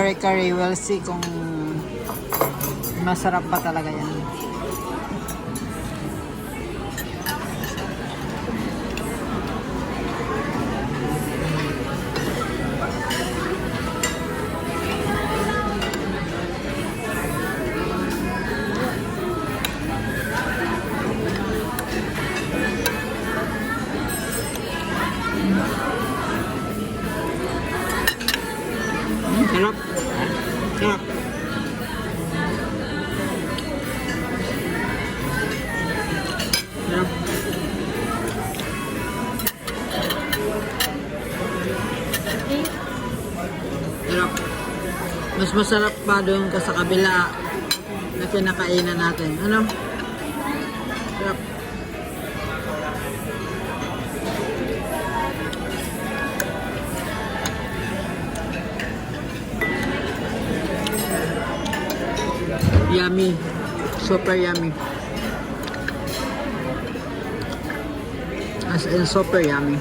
kare-kare. We'll see kung masarap pa talaga yan. Sarap. Sarap. Sarap. Sarap. Mas masarap pa doon ka sa kabila na kinakainan natin. Ano? Sarap. Yummy. Super yummy. As in super yummy.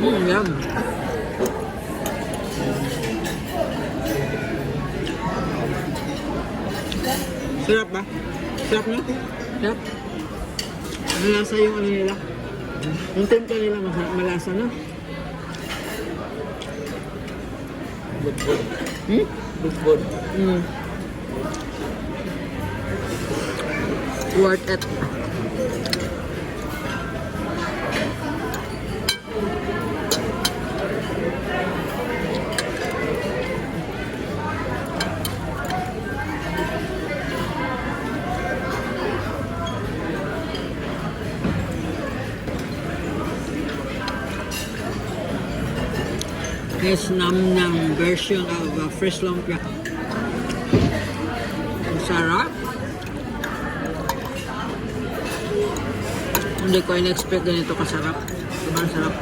Yum. Sarap ba? Sarap na? Sarap. Malasa yung ano nila. Yung tempeh nila malasa, no? Good. Hmm? Good. Mm. Worth it. Is nam version of fresh lumpia. Ang sarap. Hindi ko in-expect ganito kasarap. Sobrang sarap.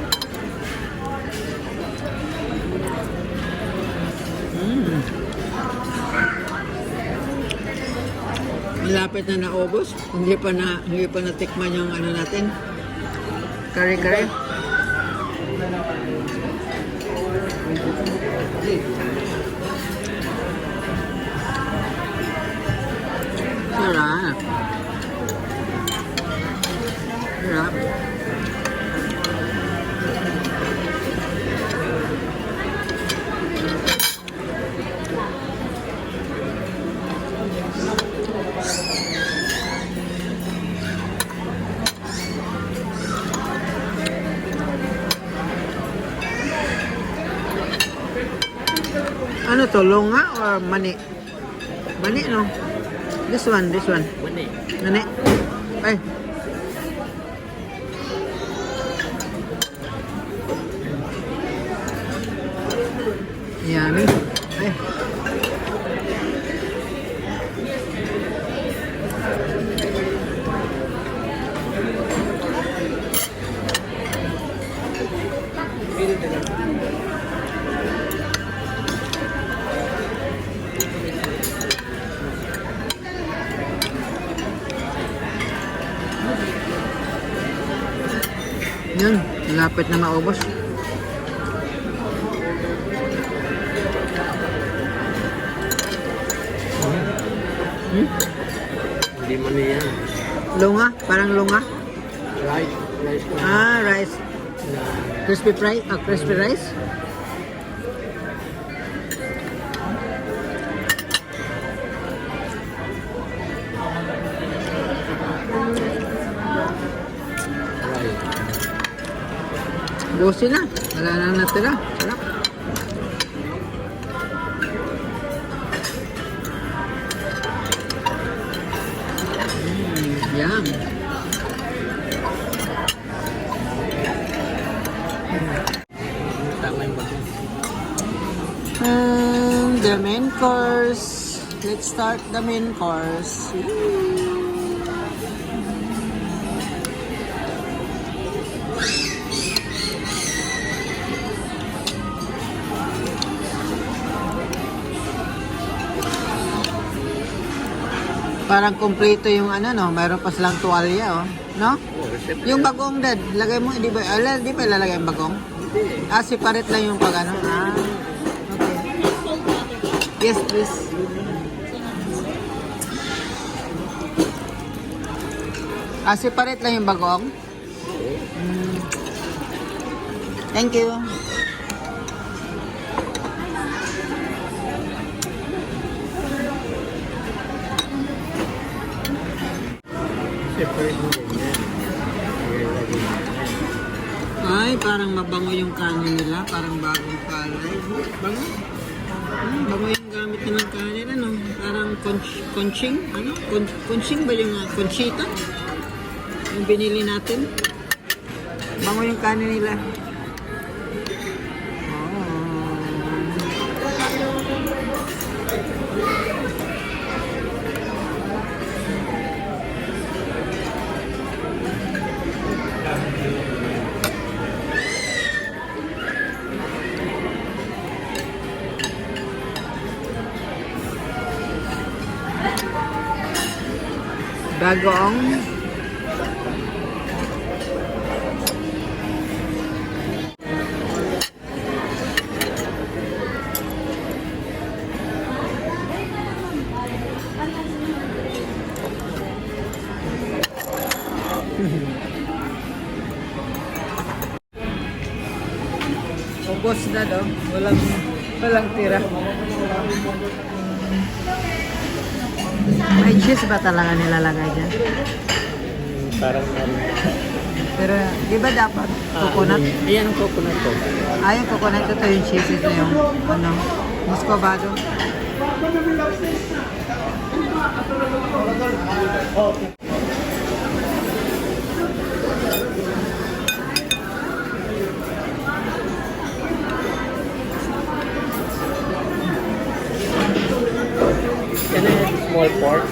Malapit na naubos. Hindi pa natikman yung ano natin. Kare-kare. Sarap. Sarap. Ano to? Longa or mani? Mani, no? This one. Mani. Mani. Ay. Yummy. Ay. Yan, lapit na maubos. Hindi mani yan. Lunga, parang lunga. Rice. Ah, rice. Crispy fry, crispy rice. Lucy na. Wala nang natira. Sarap. Yum. Tama yung bago. The main course. Let's start the main course. Parang kumpleto yung ano, no? Mayroon pa silang tuwalya, oh. No? Oh, siyempre. Yung bagong dad, lagay mo, di ba ilalagay yung bagong? Ah, separate lang yung pag ano? Ah, okay. Yes, please. Ah, separate lang yung bagong? Mm. Thank you. Separate mo ganyan. Ilalagay mo. Ay, parang mabango yung kanin nila. Parang bagong palay. Bango. Bango yung gamit nilang kanin. Ano? Parang conching. Ano? Conching ba yung conchita? Yung binili natin. Bango yung kanin nila. Bagong ubos na do. Walang tira. May cheese ba talaga nilalagay dyan? Parang Pero, di ba dapat coconut? Ayan ang coconut ko. Ah, yung coconut, ito yung cheese, ito yung, ano, muscovado. Can I have small pork?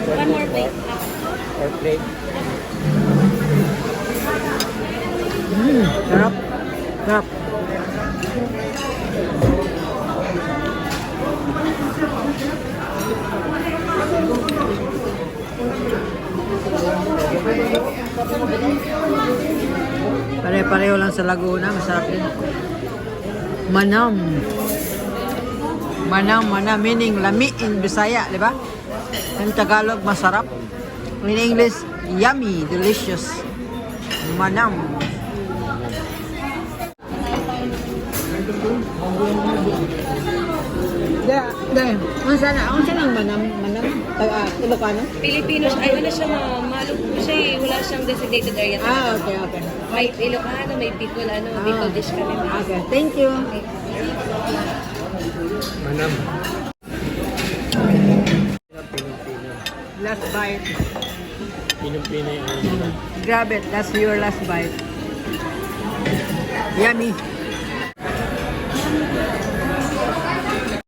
One more plate. Or plate? Sarap. Sarap. Pare-pareho lang sa Laguna, masarap din. Manam. Manam, meaning lami in Bisaya, di ba? In Tagalog, masarap. In English, yummy, delicious. Manam. Ang sana ang manam, Ilocano? Pilipino siya, ay ano siya, malog po siya eh. Wala siyang designated area. Ah, okay. May Ilocano, may Bicol, Bicol dish kami. Okay, thank you. Manam. Last bite. Pinong-pinay ang Grab it, that's your last bite. Yummy.